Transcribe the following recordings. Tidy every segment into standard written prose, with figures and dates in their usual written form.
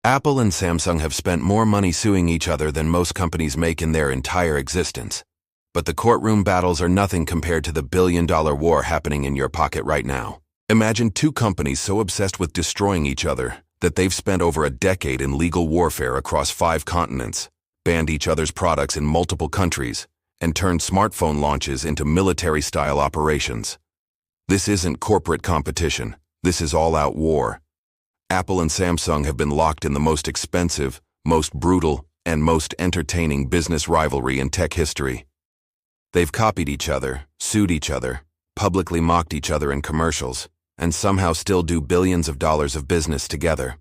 Apple and Samsung have spent more money suing each other than most companies make in their entire existence. But the courtroom battles are nothing compared to the billion-dollar war happening in your pocket right now. Imagine two companies so obsessed with destroying each other that they've spent over a decade in legal warfare across 5 continents, banned each other's products in multiple countries, and turned smartphone launches into military-style operations. This isn't corporate competition. This is all-out war. Apple and Samsung have been locked in the most expensive, most brutal, and most entertaining business rivalry in tech history. They've copied each other, sued each other, publicly mocked each other in commercials, and somehow still do billions of dollars of business together.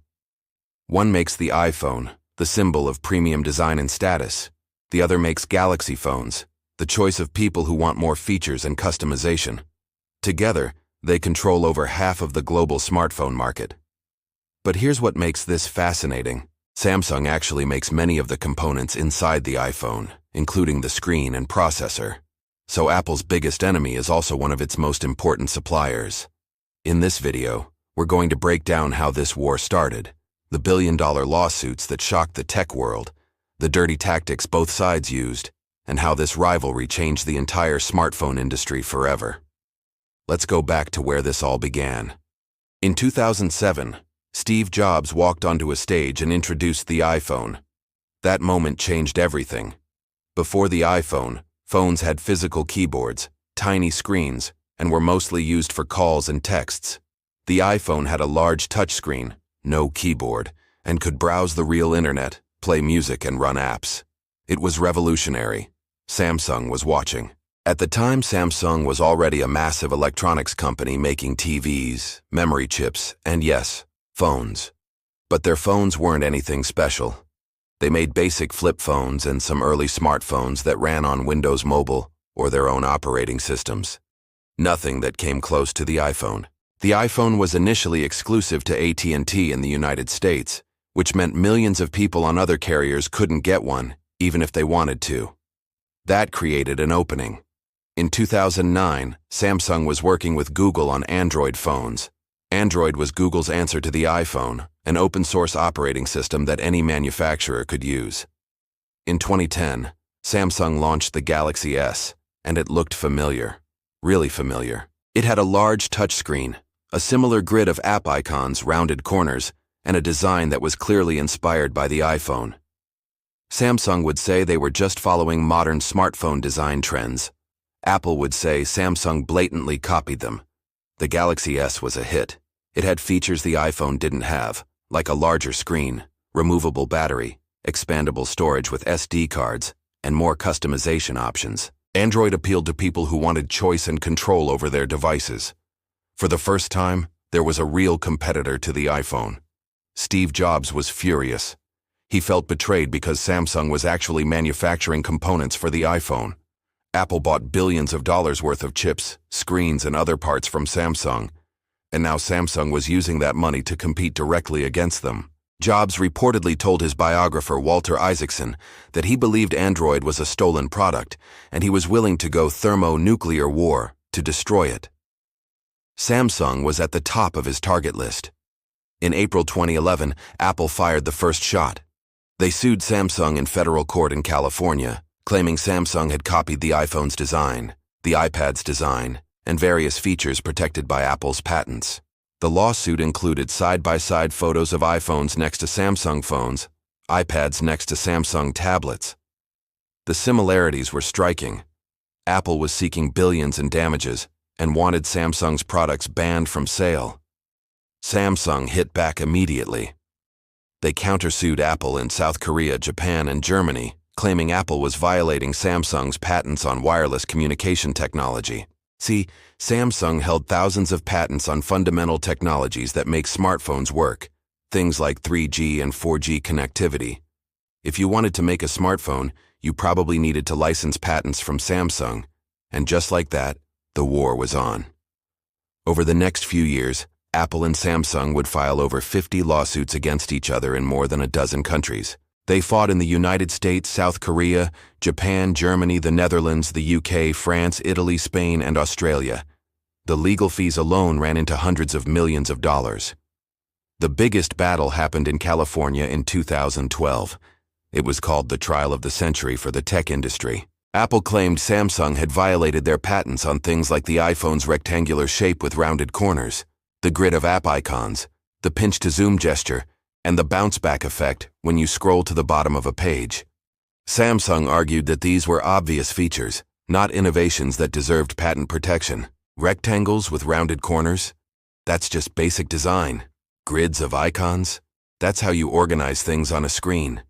One makes the iPhone, the symbol of premium design and status. The other makes Galaxy phones, the choice of people who want more features and customization. Together, they control over half of the global smartphone market. But here's what makes this fascinating. Samsung actually makes many of the components inside the iPhone, including the screen and processor. So Apple's biggest enemy is also one of its most important suppliers. In this video, we're going to break down how this war started, the billion-dollar lawsuits that shocked the tech world, the dirty tactics both sides used, and how this rivalry changed the entire smartphone industry forever. Let's go back to where this all began. In 2007, Steve Jobs walked onto a stage and introduced the iPhone. That moment changed everything. Before the iPhone, phones had physical keyboards, tiny screens, and were mostly used for calls and texts. The iPhone had a large touchscreen, no keyboard, and could browse the real internet, play music, and run apps. It was revolutionary. Samsung was watching. At the time, Samsung was already a massive electronics company making TVs, memory chips, and yes, phones. But their phones weren't anything special. They made basic flip phones and some early smartphones that ran on Windows Mobile or their own operating systems. Nothing that came close to the iPhone. The iPhone was initially exclusive to AT&T in the United States, which meant millions of people on other carriers couldn't get one, even if they wanted to. That created an opening. In 2009, Samsung was working with Google on Android phones. Android was Google's answer to the iPhone, an open-source operating system that any manufacturer could use. In 2010, Samsung launched the Galaxy S, and it looked familiar. Really familiar. It had a large touchscreen, a similar grid of app icons, rounded corners, and a design that was clearly inspired by the iPhone. Samsung would say they were just following modern smartphone design trends. Apple would say Samsung blatantly copied them. The Galaxy S was a hit. It had features the iPhone didn't have, like a larger screen, removable battery, expandable storage with SD cards, and more customization options. Android appealed to people who wanted choice and control over their devices. For the first time, there was a real competitor to the iPhone. Steve Jobs was furious. He felt betrayed because Samsung was actually manufacturing components for the iPhone. Apple bought billions of dollars worth of chips, screens, and other parts from Samsung, and now Samsung was using that money to compete directly against them. Jobs reportedly told his biographer Walter Isaacson that he believed Android was a stolen product, and he was willing to go thermonuclear war to destroy it. Samsung was at the top of his target list. In April 2011, Apple fired the first shot. They sued Samsung in federal court in California, claiming Samsung had copied the iPhone's design, the iPad's design, and various features protected by Apple's patents. The lawsuit included side-by-side photos of iPhones next to Samsung phones, iPads next to Samsung tablets. The similarities were striking. Apple was seeking billions in damages and wanted Samsung's products banned from sale. Samsung hit back immediately. They countersued Apple in South Korea, Japan, and Germany, claiming Apple was violating Samsung's patents on wireless communication technology. See, Samsung held thousands of patents on fundamental technologies that make smartphones work, things like 3G and 4G connectivity. If you wanted to make a smartphone, you probably needed to license patents from Samsung, and just like that, the war was on. Over the next few years, Apple and Samsung would file over 50 lawsuits against each other in more than a dozen countries. They fought in the United States, South Korea, Japan, Germany, the Netherlands, the UK, France, Italy, Spain, and Australia. The legal fees alone ran into hundreds of millions of dollars. The biggest battle happened in California in 2012. It was called the trial of the century for the tech industry. Apple claimed Samsung had violated their patents on things like the iPhone's rectangular shape with rounded corners, the grid of app icons, the pinch-to-zoom gesture, and the bounce-back effect when you scroll to the bottom of a page. Samsung argued that these were obvious features, not innovations that deserved patent protection. Rectangles with rounded corners? That's just basic design. Grids of icons? That's how you organize things on a screen.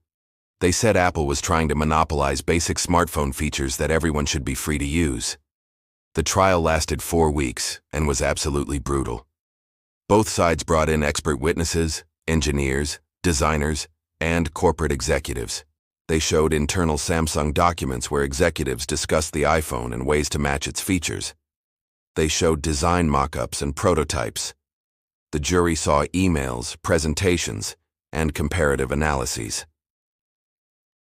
They said Apple was trying to monopolize basic smartphone features that everyone should be free to use. The trial lasted 4 weeks and was absolutely brutal. Both sides brought in expert witnesses, engineers, designers, and corporate executives. They showed internal Samsung documents where executives discussed the iPhone and ways to match its features. They showed design mock-ups and prototypes. The jury saw emails, presentations, and comparative analyses.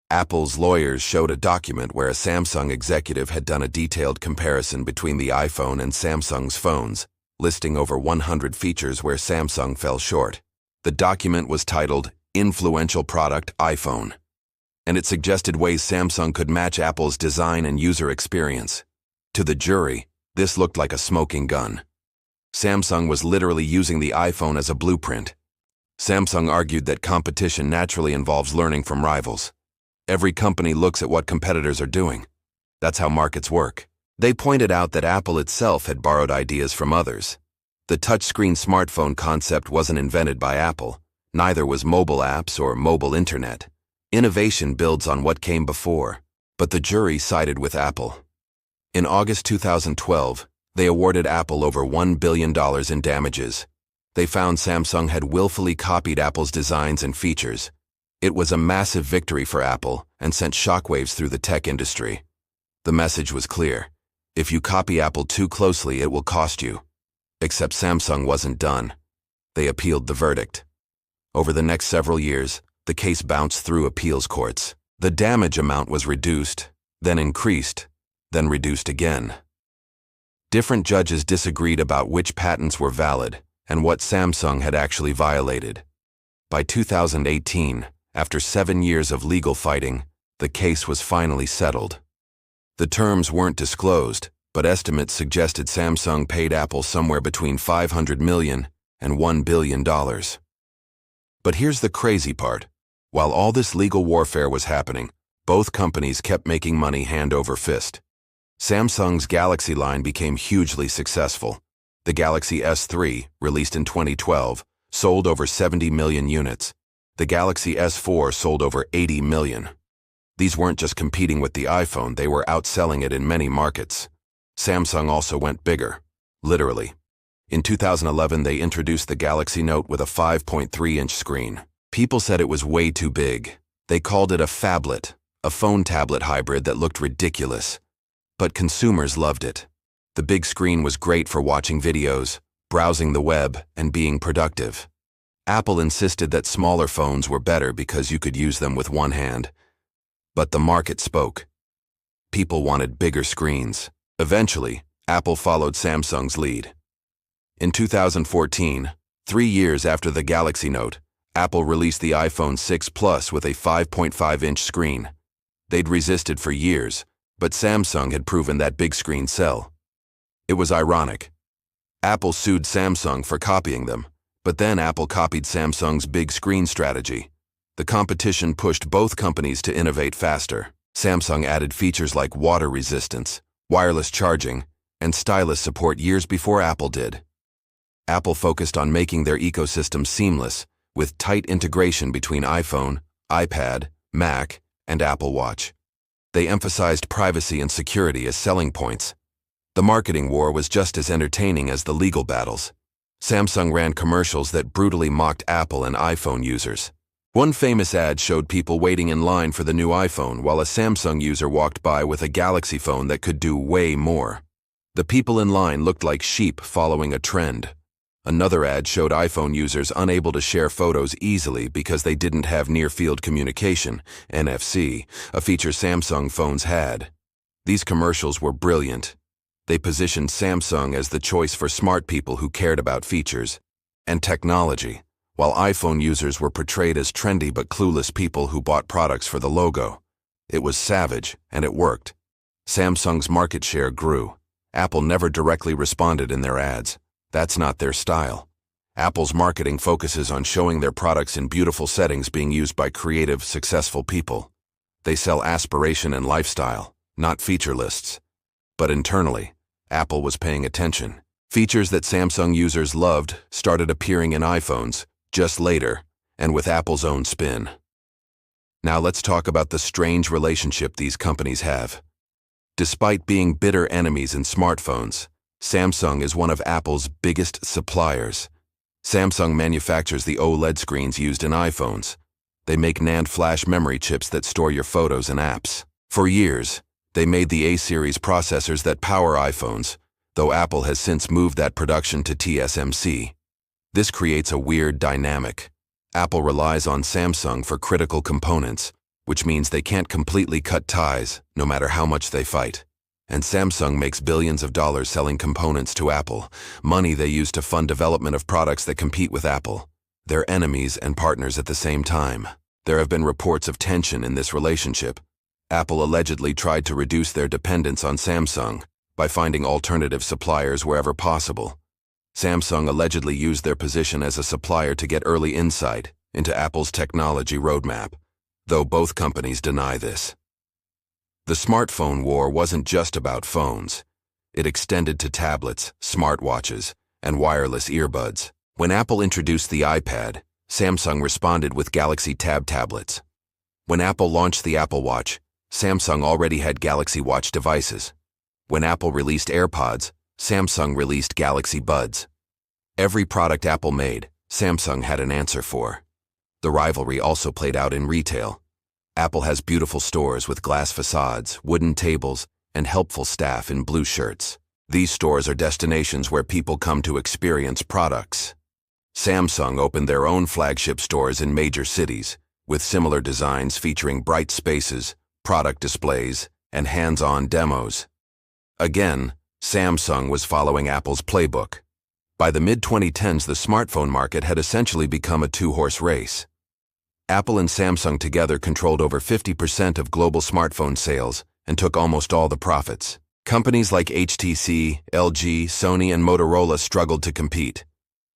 Apple's lawyers showed a document where a Samsung executive had done a detailed comparison between the iPhone and Samsung's phones, listing over 100 features where Samsung fell short. The document was titled Influential Product iPhone, and it suggested ways Samsung could match Apple's design and user experience. To the jury, this looked like a smoking gun. Samsung was literally using the iPhone as a blueprint. Samsung argued that competition naturally involves learning from rivals. Every company looks at what competitors are doing. That's how markets work. They pointed out that Apple itself had borrowed ideas from others. The touchscreen smartphone concept wasn't invented by Apple. Neither was mobile apps or mobile internet. Innovation builds on what came before, but the jury sided with Apple. In August 2012, they awarded Apple over $1 billion in damages. They found Samsung had willfully copied Apple's designs and features. It was a massive victory for Apple and sent shockwaves through the tech industry. The message was clear. If you copy Apple too closely, it will cost you. Except Samsung wasn't done. They appealed the verdict. Over the next several years, the case bounced through appeals courts. The damage amount was reduced, then increased, then reduced again. Different judges disagreed about which patents were valid and what Samsung had actually violated. By 2018, after 7 years of legal fighting, the case was finally settled. The terms weren't disclosed, but estimates suggested Samsung paid Apple somewhere between $500 million and $1 billion. But here's the crazy part. While all this legal warfare was happening, both companies kept making money hand over fist. Samsung's Galaxy line became hugely successful. The Galaxy S3, released in 2012, sold over 70 million units. The Galaxy S4 sold over 80 million. These weren't just competing with the iPhone, they were outselling it in many markets. Samsung also went bigger, literally. In 2011, they introduced the Galaxy Note with a 5.3-inch screen. People said it was way too big. They called it a phablet, a phone-tablet hybrid that looked ridiculous. But consumers loved it. The big screen was great for watching videos, browsing the web, and being productive. Apple insisted that smaller phones were better because you could use them with one hand. But the market spoke. People wanted bigger screens. Eventually, Apple followed Samsung's lead. In 2014, 3 years after the Galaxy Note, Apple released the iPhone 6 Plus with a 5.5-inch screen. They'd resisted for years, but Samsung had proven that big screens sell. It was ironic. Apple sued Samsung for copying them, but then Apple copied Samsung's big screen strategy. The competition pushed both companies to innovate faster. Samsung added features like water resistance, wireless charging, and stylus support years before Apple did. Apple focused on making their ecosystem seamless, with tight integration between iPhone, iPad, Mac, and Apple Watch. They emphasized privacy and security as selling points. The marketing war was just as entertaining as the legal battles. Samsung ran commercials that brutally mocked Apple and iPhone users. One famous ad showed people waiting in line for the new iPhone while a Samsung user walked by with a Galaxy phone that could do way more. The people in line looked like sheep following a trend. Another ad showed iPhone users unable to share photos easily because they didn't have near-field communication, NFC, a feature Samsung phones had. These commercials were brilliant. They positioned Samsung as the choice for smart people who cared about features and technology, while iPhone users were portrayed as trendy but clueless people who bought products for the logo. It was savage, and it worked. Samsung's market share grew. Apple never directly responded in their ads. That's not their style. Apple's marketing focuses on showing their products in beautiful settings being used by creative, successful people. They sell aspiration and lifestyle, not feature lists. But internally, Apple was paying attention. Features that Samsung users loved started appearing in iPhones, just later, and with Apple's own spin. Now let's talk about the strange relationship these companies have. Despite being bitter enemies in smartphones, Samsung is one of Apple's biggest suppliers. Samsung manufactures the OLED screens used in iPhones. They make NAND flash memory chips that store your photos and apps. For years, they made the A-series processors that power iPhones, though Apple has since moved that production to TSMC. This creates a weird dynamic. Apple relies on Samsung for critical components, which means they can't completely cut ties, no matter how much they fight. And Samsung makes billions of dollars selling components to Apple, money they use to fund development of products that compete with Apple. They're enemies and partners at the same time. There have been reports of tension in this relationship. Apple allegedly tried to reduce their dependence on Samsung by finding alternative suppliers wherever possible. Samsung allegedly used their position as a supplier to get early insight into Apple's technology roadmap, though both companies deny this. The smartphone war wasn't just about phones. It extended to tablets, smartwatches, and wireless earbuds. When Apple introduced the iPad, Samsung responded with Galaxy Tab tablets. When Apple launched the Apple Watch, Samsung already had Galaxy Watch devices. When Apple released AirPods, Samsung released Galaxy Buds. Every product Apple made, Samsung had an answer for. The rivalry also played out in retail. Apple has beautiful stores with glass facades, wooden tables, and helpful staff in blue shirts. These stores are destinations where people come to experience products. Samsung opened their own flagship stores in major cities, with similar designs featuring bright spaces, product displays, and hands-on demos. Again, Samsung was following Apple's playbook. By the mid-2010s, the smartphone market had essentially become a two-horse race. Apple and Samsung together controlled over 50% of global smartphone sales and took almost all the profits. Companies like HTC, LG, Sony, and Motorola struggled to compete.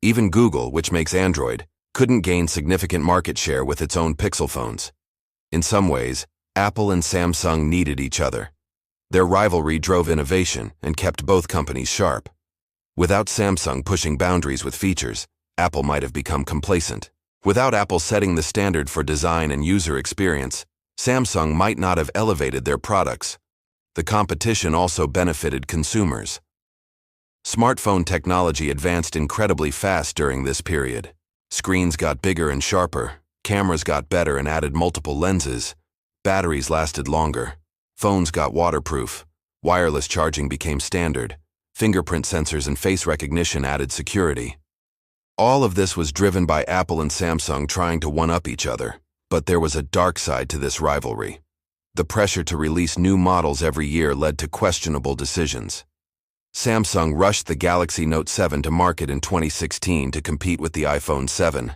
Even Google, which makes Android, couldn't gain significant market share with its own Pixel phones. In some ways, Apple and Samsung needed each other. Their rivalry drove innovation and kept both companies sharp. Without Samsung pushing boundaries with features, Apple might have become complacent. Without Apple setting the standard for design and user experience, Samsung might not have elevated their products. The competition also benefited consumers. Smartphone technology advanced incredibly fast during this period. Screens got bigger and sharper, cameras got better and added multiple lenses, batteries lasted longer, phones got waterproof, wireless charging became standard, fingerprint sensors and face recognition added security. All of this was driven by Apple and Samsung trying to one-up each other, but there was a dark side to this rivalry. The pressure to release new models every year led to questionable decisions. Samsung rushed the Galaxy Note 7 to market in 2016 to compete with the iPhone 7.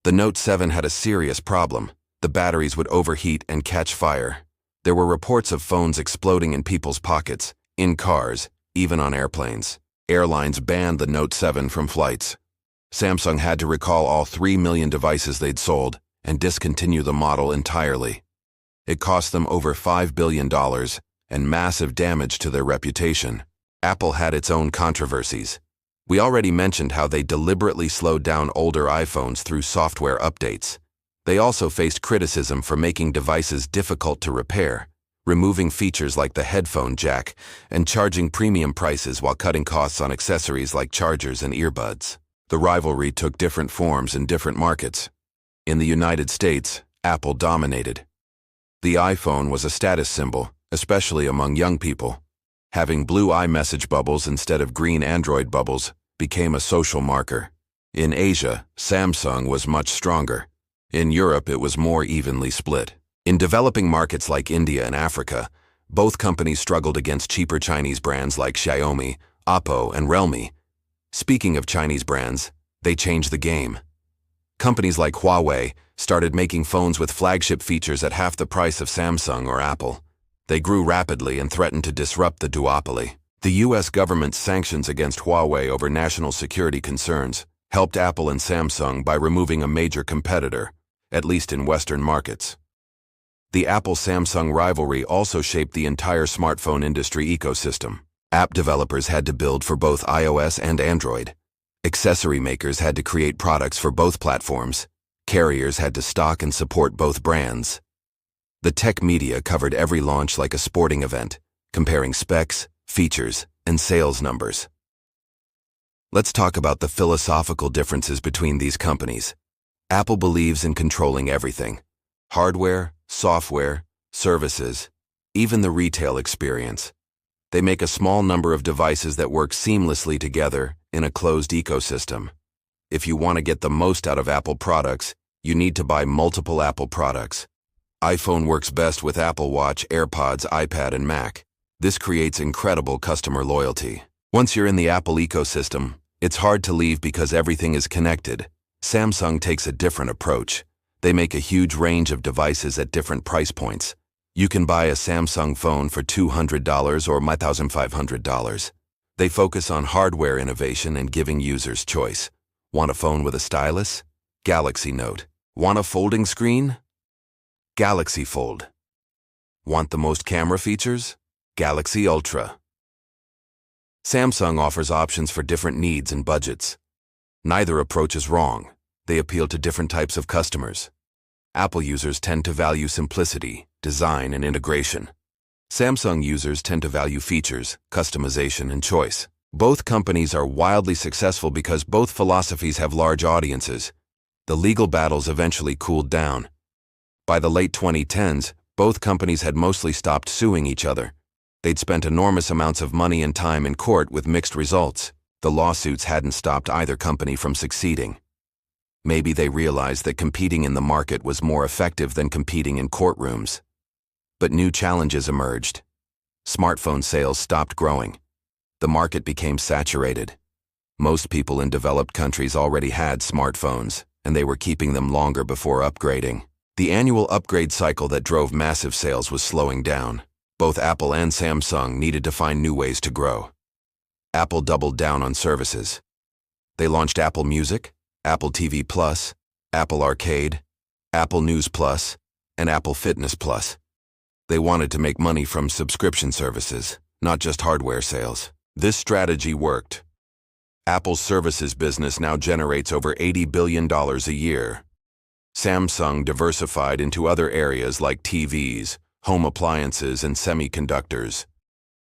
The Note 7 had a serious problem. The batteries would overheat and catch fire. There were reports of phones exploding in people's pockets, in cars, even on airplanes. Airlines banned the Note 7 from flights. Samsung had to recall all 3 million devices they'd sold and discontinue the model entirely. It cost them over $5 billion and massive damage to their reputation. Apple had its own controversies. We already mentioned how they deliberately slowed down older iPhones through software updates. They also faced criticism for making devices difficult to repair, removing features like the headphone jack, and charging premium prices while cutting costs on accessories like chargers and earbuds. The rivalry took different forms in different markets. In the United States, Apple dominated. The iPhone was a status symbol, especially among young people. Having blue iMessage bubbles instead of green Android bubbles became a social marker. In Asia, Samsung was much stronger. In Europe, it was more evenly split. In developing markets like India and Africa, both companies struggled against cheaper Chinese brands like Xiaomi, Oppo, and Realme. Speaking of Chinese brands, they changed the game. Companies like Huawei started making phones with flagship features at half the price of Samsung or Apple. They grew rapidly and threatened to disrupt the duopoly. The U.S. government's sanctions against Huawei over national security concerns helped Apple and Samsung by removing a major competitor, at least in Western markets. The Apple-Samsung rivalry also shaped the entire smartphone industry ecosystem. App developers had to build for both iOS and Android. Accessory makers had to create products for both platforms. Carriers had to stock and support both brands. The tech media covered every launch like a sporting event, comparing specs, features, and sales numbers. Let's talk about the philosophical differences between these companies. Apple believes in controlling everything: hardware, software, services, even the retail experience. They make a small number of devices that work seamlessly together in a closed ecosystem. If you want to get the most out of Apple products, you need to buy multiple Apple products. iPhone works best with Apple Watch, AirPods, iPad, and Mac. This creates incredible customer loyalty. Once you're in the Apple ecosystem, it's hard to leave because everything is connected. Samsung takes a different approach. They make a huge range of devices at different price points. You can buy a Samsung phone for $200 or $1,500. They focus on hardware innovation and giving users choice. Want a phone with a stylus? Galaxy Note. Want a folding screen? Galaxy Fold. Want the most camera features? Galaxy Ultra. Samsung offers options for different needs and budgets. Neither approach is wrong. They appeal to different types of customers. Apple users tend to value simplicity, design, and integration. Samsung users tend to value features, customization, and choice. Both companies are wildly successful because both philosophies have large audiences. The legal battles eventually cooled down. By the late 2010s, both companies had mostly stopped suing each other. They'd spent enormous amounts of money and time in court with mixed results. The lawsuits hadn't stopped either company from succeeding. Maybe they realized that competing in the market was more effective than competing in courtrooms. But new challenges emerged. Smartphone sales stopped growing. The market became saturated. Most people in developed countries already had smartphones, and they were keeping them longer before upgrading. The annual upgrade cycle that drove massive sales was slowing down. Both Apple and Samsung needed to find new ways to grow. Apple doubled down on services. They launched Apple Music, Apple TV Plus, Apple Arcade, Apple News Plus, and Apple Fitness Plus. They wanted to make money from subscription services, not just hardware sales. This strategy worked. Apple's services business now generates over $80 billion a year. Samsung diversified into other areas like TVs, home appliances, and semiconductors.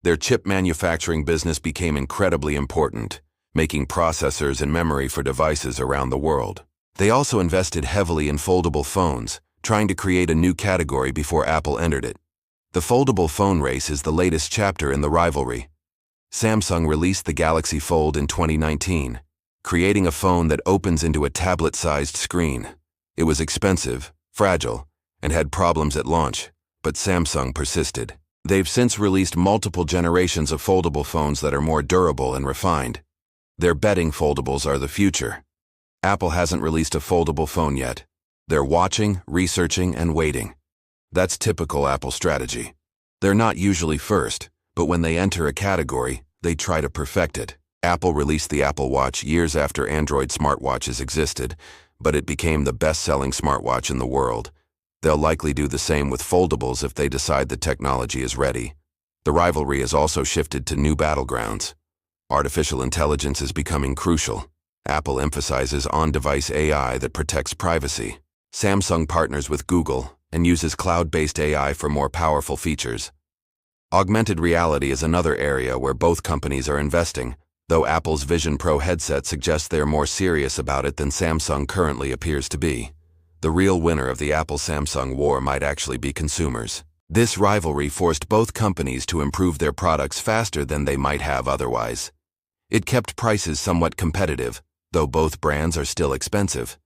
Their chip manufacturing business became incredibly important, making processors and memory for devices around the world. They also invested heavily in foldable phones, trying to create a new category before Apple entered it. The foldable phone race is the latest chapter in the rivalry. Samsung released the Galaxy Fold in 2019, creating a phone that opens into a tablet-sized screen. It was expensive, fragile, and had problems at launch, but Samsung persisted. They've since released multiple generations of foldable phones that are more durable and refined. They're betting foldables are the future. Apple hasn't released a foldable phone yet. They're watching, researching, and waiting. That's typical Apple strategy. They're not usually first, but when they enter a category, they try to perfect it. Apple released the Apple Watch years after Android smartwatches existed, but it became the best-selling smartwatch in the world. They'll likely do the same with foldables if they decide the technology is ready. The rivalry has also shifted to new battlegrounds. Artificial intelligence is becoming crucial. Apple emphasizes on-device AI that protects privacy. Samsung partners with Google and uses cloud-based AI for more powerful features. Augmented reality is another area where both companies are investing, though Apple's Vision Pro headset suggests they're more serious about it than Samsung currently appears to be. The real winner of the Apple-Samsung war might actually be consumers. This rivalry forced both companies to improve their products faster than they might have otherwise. It kept prices somewhat competitive, though both brands are still expensive.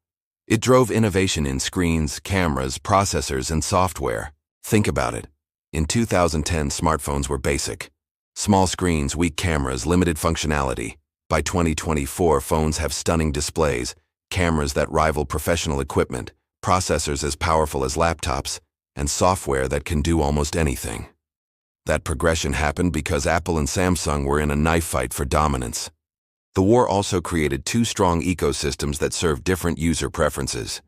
It drove innovation in screens, cameras, processors, and software. Think about it. In 2010, smartphones were basic. Small screens, weak cameras, limited functionality. By 2024, phones have stunning displays, cameras that rival professional equipment, processors as powerful as laptops, and software that can do almost anything. That progression happened because Apple and Samsung were in a knife fight for dominance. The war also created two strong ecosystems that serve different user preferences.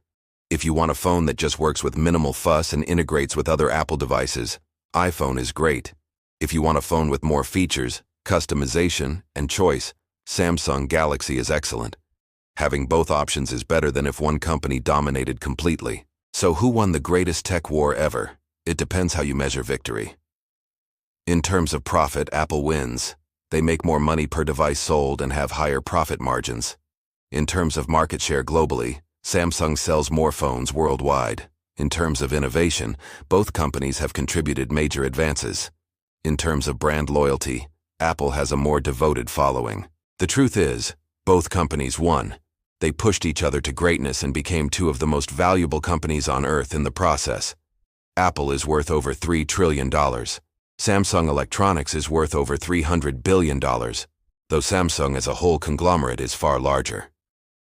If you want a phone that just works with minimal fuss and integrates with other Apple devices, iPhone is great. If you want a phone with more features, customization, and choice, Samsung Galaxy is excellent. Having both options is better than if one company dominated completely. So who won the greatest tech war ever? It depends how you measure victory. In terms of profit, Apple wins. They make more money per device sold and have higher profit margins. In terms of market share globally, Samsung sells more phones worldwide. In terms of innovation, both companies have contributed major advances. In terms of brand loyalty, Apple has a more devoted following. The truth is, both companies won. They pushed each other to greatness and became two of the most valuable companies on Earth in the process. Apple is worth over $3 trillion. Samsung Electronics is worth over $300 billion, though Samsung as a whole conglomerate is far larger.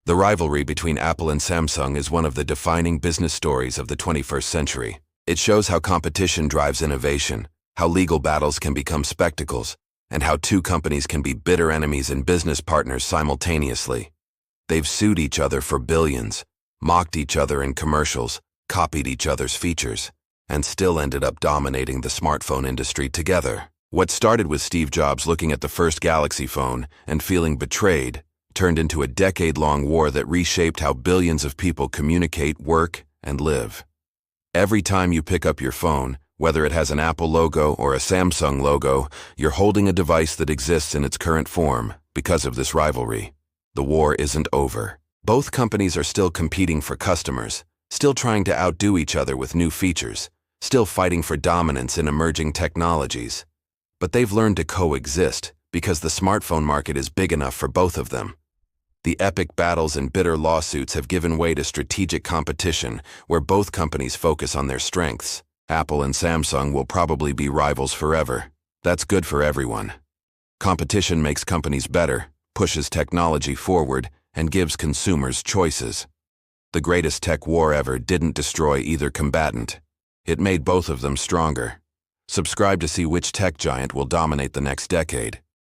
The rivalry between Apple and Samsung is one of the defining business stories of the 21st century. It shows how competition drives innovation, how legal battles can become spectacles, and how two companies can be bitter enemies and business partners simultaneously. They've sued each other for billions, mocked each other in commercials, copied each other's features, and still ended up dominating the smartphone industry together. What started with Steve Jobs looking at the first Galaxy phone and feeling betrayed turned into a decade-long war that reshaped how billions of people communicate, work, and live. Every time you pick up your phone, whether it has an Apple logo or a Samsung logo, you're holding a device that exists in its current form because of this rivalry. The war isn't over. Both companies are still competing for customers, still trying to outdo each other with new features, still fighting for dominance in emerging technologies. But they've learned to coexist because the smartphone market is big enough for both of them. The epic battles and bitter lawsuits have given way to strategic competition where both companies focus on their strengths. Apple and Samsung will probably be rivals forever. That's good for everyone. Competition makes companies better, pushes technology forward, and gives consumers choices. The greatest tech war ever didn't destroy either combatant. It made both of them stronger. Subscribe to see which tech giant will dominate the next decade.